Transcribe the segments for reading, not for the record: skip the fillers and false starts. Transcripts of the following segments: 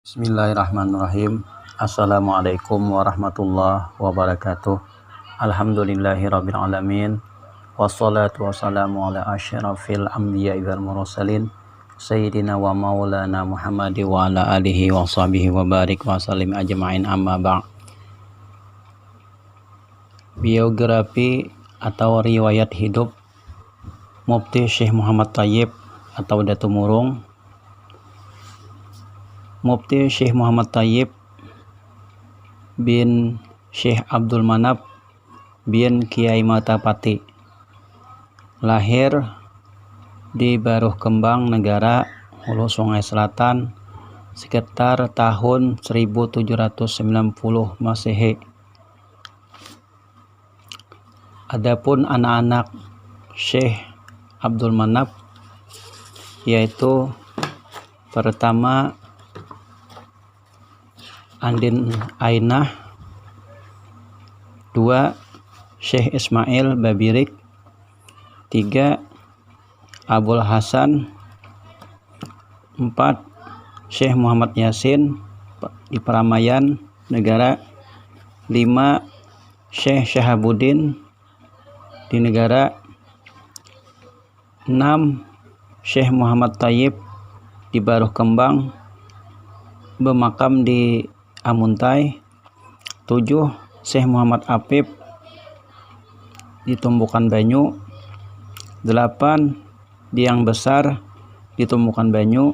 Bismillahirrahmanirrahim. Assalamualaikum warahmatullahi wabarakatuh. Alhamdulillahirabbil alamin. Wassalatu wassalamu ala asyrafil anbiya'i wal mursalin sayyidina wa maulana Muhammad wa ala alihi wa sahbihi wa barik wa sallim ajma'in, amma ba'd. Biografi atau riwayat hidup Mufti Syekh Muhammad Thayyib atau Datu Murung. Mufti Syekh Muhammad Thayyib bin Syekh Abdul Manap bin Kiai Matapati, lahir di Baruh Kembang Negara, Hulu Sungai Selatan, sekitar tahun 1790 Masehi. Adapun anak-anak Syekh Abdul Manap yaitu pertama Andin Ainah, 2 Syekh Ismail Babirik, 3 Abul Hasan, 4 Syekh Muhammad Yasin di Paramayan Negara, 5 Syekh Syahabuddin di Negara, 6 Syekh Muhammad Thayyib di Baruh Kembang bermakam di Amuntai, 7 Syekh Muhammad Apip di Tumbukan Banyu, 8 Diang Besar di Tumbukan Banyu,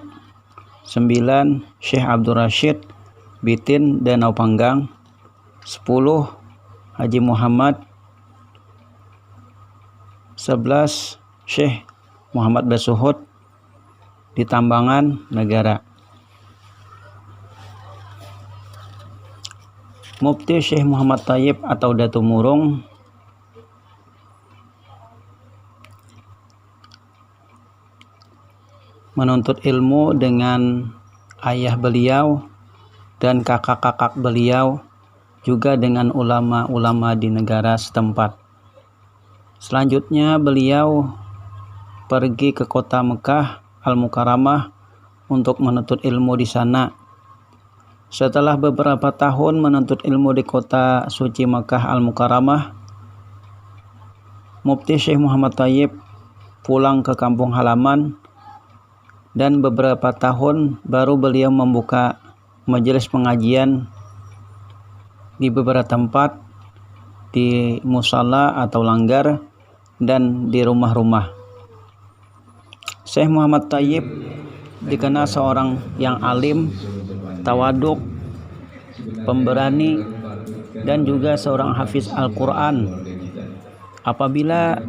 9 Syekh Abdul Rashid Bitin Danau Panggang, 10 Haji Muhammad, 11 Syekh Muhammad Basuhud di Tambangan Negara. Mufti Syekh Muhammad Thayyib atau Datu Murung menuntut ilmu dengan ayah beliau dan kakak-kakak beliau, juga dengan ulama-ulama di negara setempat. Selanjutnya beliau pergi ke kota Mekah Al-Mukarramah untuk menuntut ilmu di sana. Setelah beberapa tahun menuntut ilmu di kota suci Mekah Al-Mukarramah, Mufti Syekh Muhammad Thayyib pulang ke kampung halaman, dan beberapa tahun baru beliau membuka majelis pengajian di beberapa tempat, di musala atau langgar, dan di rumah-rumah. Syekh Muhammad Thayyib dikenal seorang yang alim, tawaduk, pemberani, dan juga seorang hafiz Al-Quran. Apabila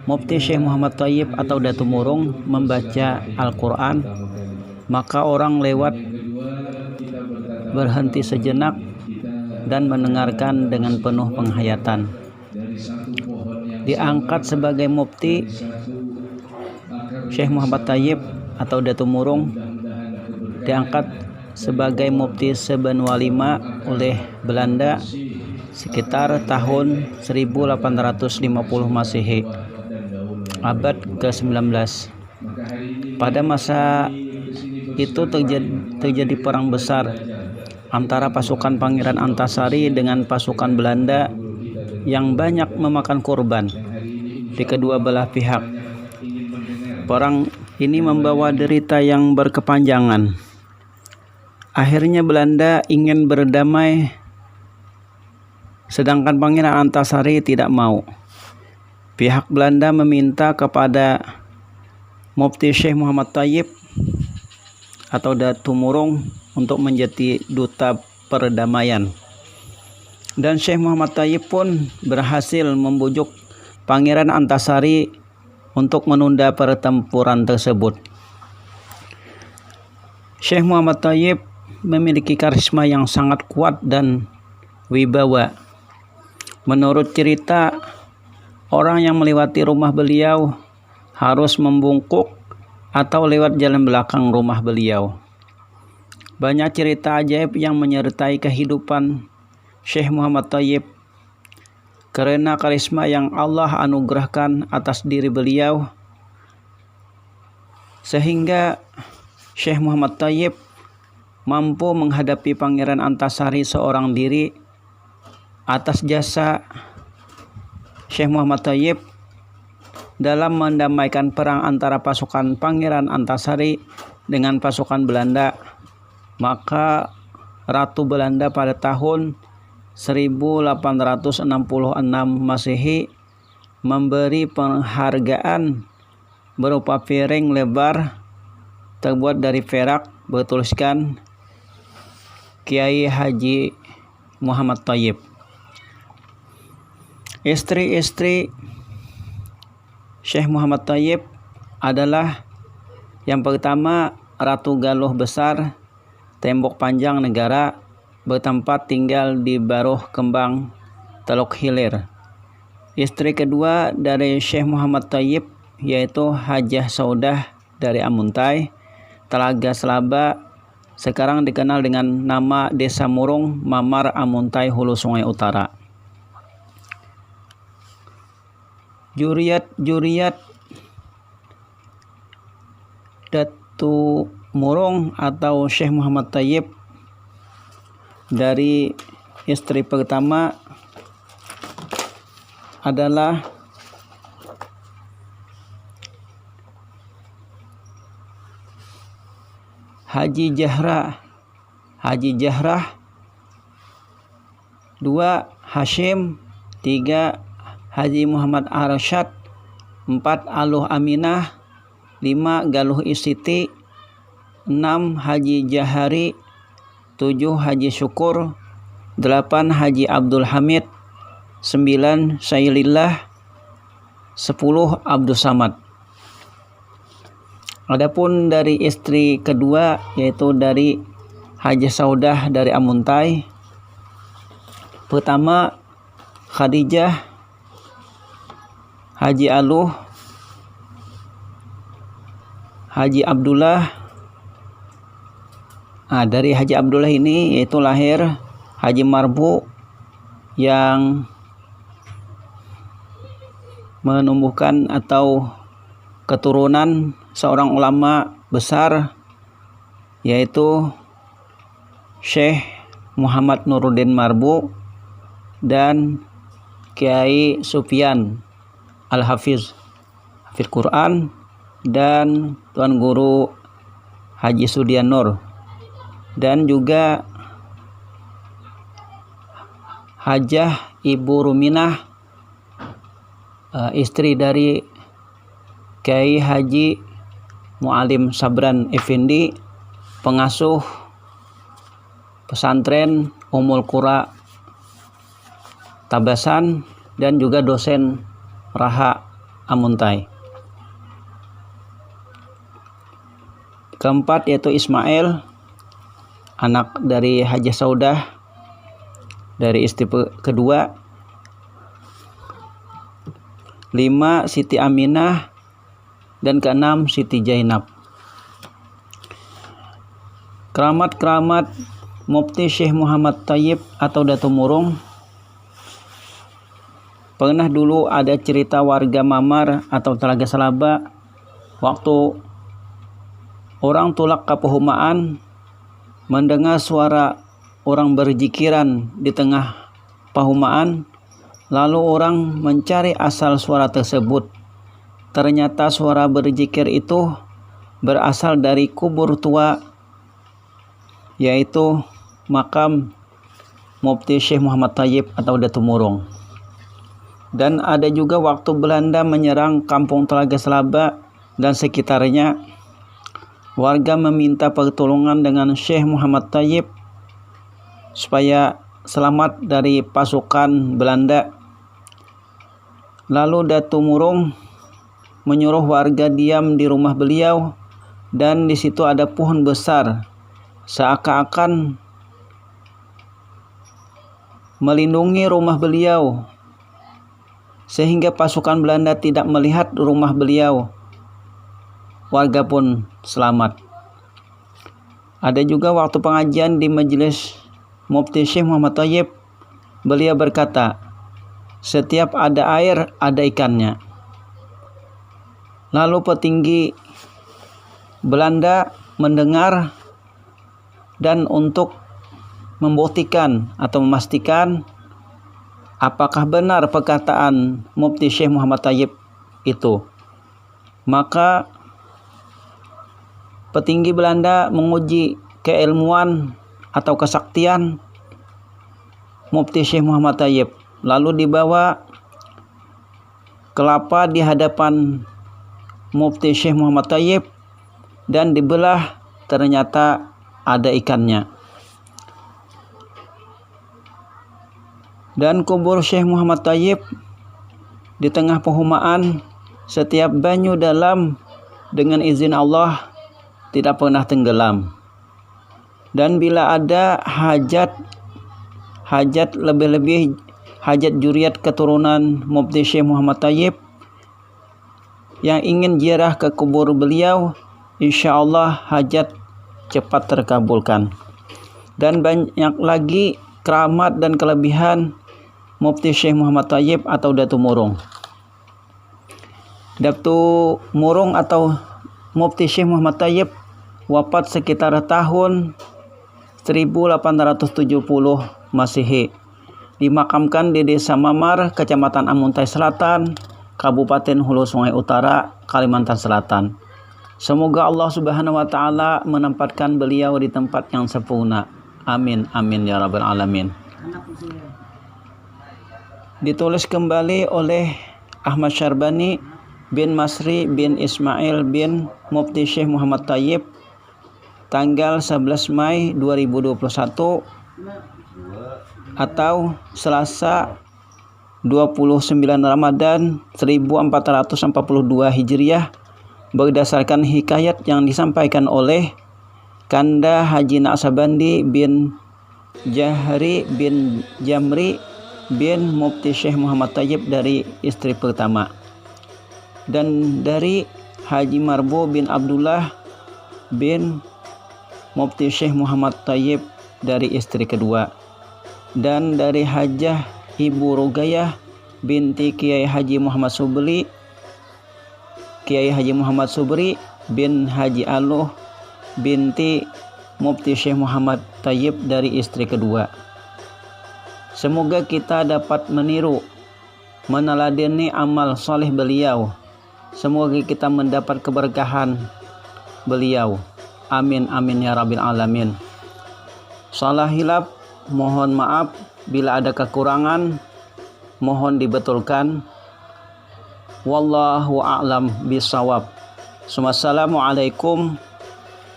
Mufti Syekh Muhammad Thayyib atau Datu Murung membaca Al-Quran, maka orang lewat berhenti sejenak dan mendengarkan dengan penuh penghayatan. Diangkat sebagai Mufti Syekh Muhammad Thayyib atau Datu Murung, diangkat sebagai Mufti sebenua 5 oleh Belanda sekitar tahun 1850 Masehi, abad ke-19. Pada masa itu terjadi perang besar antara pasukan Pangeran Antasari dengan pasukan Belanda yang banyak memakan korban di kedua belah pihak. Perang ini membawa derita yang berkepanjangan. Akhirnya Belanda ingin berdamai, sedangkan Pangeran Antasari tidak mau. Pihak Belanda meminta kepada Mufti Syekh Muhammad Thayyib atau Datu Murung untuk menjadi duta perdamaian. Dan Syekh Muhammad Thayyib pun berhasil membujuk Pangeran Antasari untuk menunda pertempuran tersebut. Syekh Muhammad Thayyib memiliki karisma yang sangat kuat dan wibawa. Menurut cerita, orang yang melewati rumah beliau harus membungkuk atau lewat jalan belakang rumah beliau. Banyak cerita ajaib yang menyertai kehidupan Syekh Muhammad Thayyib. Karena karisma yang Allah anugerahkan atas diri beliau, sehingga Syekh Muhammad Thayyib mampu menghadapi Pangeran Antasari seorang diri atas jasa Syekh Muhammad Thayyib dalam mendamaikan perang antara pasukan Pangeran Antasari dengan pasukan Belanda. Maka Ratu Belanda pada tahun 1866 Masehi memberi penghargaan berupa piring lebar terbuat dari perak bertuliskan Kiai Haji Muhammad Thayyib. Istri-istri Syekh Muhammad Thayyib adalah yang pertama Ratu Galuh Besar, tembok panjang negara, bertempat tinggal di Baruh Kembang, Teluk Hilir. Istri kedua dari Syekh Muhammad Thayyib yaitu Hajah Saudah dari Amuntai, Telaga Selaba, sekarang dikenal dengan nama Desa Murung, Mamar, Amuntai, Hulu Sungai Utara. Juriat Datu Murung atau Syekh Muhammad Thayyib dari istri pertama adalah Haji Jahrah, 2 Hashim, 3 Haji Muhammad Arsyad, 4 Aluh Aminah, 5 Galuh Isiti, 6 Haji Jahari, 7 Haji Syukur, 8 Haji Abdul Hamid, 9 Syailillah, 10 Abdus Samad. Adapun dari istri kedua yaitu dari Hajah Saudah dari Amuntai, pertama Khadijah, Haji Aluh, Haji Abdullah. Dari Haji Abdullah ini yaitu lahir Haji Marbu yang menumbuhkan atau keturunan seorang ulama besar yaitu Syekh Muhammad Nuruddin Marbu dan Kiai Sufyan Al-Hafiz, Hafiz Quran, dan Tuan Guru Haji Sudian Nur, dan juga Hajah Ibu Ruminah, istri dari Kiai Haji Mu'alim Sabran Effendi, pengasuh pesantren Ummul Qura Tabasan dan juga dosen Raha Amuntai. Keempat yaitu Ismail, anak dari Hajah Saudah dari istri kedua. 5 Siti Aminah, dan ke-6 Siti Jainab. Keramat-keramat Mufti Syekh Muhammad Thayyib atau Datu Murung. Pernah dulu ada cerita warga Mamar atau Telaga Selaba, waktu orang tulak kapuhumaan mendengar suara orang berjikiran di tengah pahumaan, lalu orang mencari asal suara tersebut. Ternyata suara berzikir itu berasal dari kubur tua, yaitu makam Mufti Syekh Muhammad Thayyib atau Datu Murung. Dan ada juga waktu Belanda menyerang kampung Telaga Selaba dan sekitarnya, warga meminta pertolongan dengan Syekh Muhammad Thayyib supaya selamat dari pasukan Belanda. Lalu Datu Murung menyuruh warga diam di rumah beliau, dan di situ ada pohon besar seakan-akan melindungi rumah beliau sehingga pasukan Belanda tidak melihat rumah beliau. Warga pun selamat. Ada juga waktu pengajian di majelis Mufti Syekh Muhammad Thayyib, beliau berkata, setiap ada air ada ikannya. Lalu petinggi Belanda mendengar dan untuk membuktikan atau memastikan apakah benar perkataan Mufti Syekh Muhammad Thayyib itu, maka petinggi Belanda menguji keilmuan atau kesaktian Mufti Syekh Muhammad Thayyib, lalu dibawa kelapa di hadapan Mufti Syekh Muhammad Thayyib dan dibelah, ternyata ada ikannya. Dan kubur Syekh Muhammad Thayyib di tengah perumahan, setiap banyu dalam dengan izin Allah tidak pernah tenggelam. Dan bila ada hajat lebih-lebih hajat juriat keturunan Mufti Syekh Muhammad Thayyib yang ingin ziarah ke kubur beliau, insya Allah hajat cepat terkabulkan. Dan banyak lagi keramat dan kelebihan Mufti Syekh Muhammad Thayyib atau Datu Murung. Datu Murung atau Mufti Syekh Muhammad Thayyib wafat sekitar tahun 1870 Masehi. Dimakamkan di Desa Mamar, Kecamatan Amuntai Selatan, Kabupaten Hulu Sungai Utara, Kalimantan Selatan. Semoga Allah Subhanahu wa taala menempatkan beliau di tempat yang sempurna. Amin amin ya rabbal alamin. Ditulis kembali oleh Ahmad Syarbani bin Masri bin Ismail bin Mufti Syekh Muhammad Thayyib tanggal 11 Mei 2021 atau Selasa 29 Ramadan 1442 Hijriah, berdasarkan hikayat yang disampaikan oleh Kanda Haji Naksabandi bin Jahri bin Jamri bin Mufti Syekh Muhammad Thayyib dari istri pertama, dan dari Haji Marbo bin Abdullah bin Mufti Syekh Muhammad Thayyib dari istri kedua, dan dari Hajah Ibu Rugayah binti Kiai Haji Muhammad Subri bin Haji Aluh binti Mufti Syekh Muhammad Thayyib dari istri kedua. Semoga kita dapat meniru, meneladani amal soleh beliau. Semoga kita mendapat keberkahan beliau. Amin amin ya rabbil alamin. Salah hilaf, mohon maaf. Bila ada kekurangan, mohon dibetulkan. Wallahu a'lam bishawab. Wassalamualaikum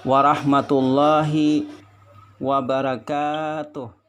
warahmatullahi wabarakatuh.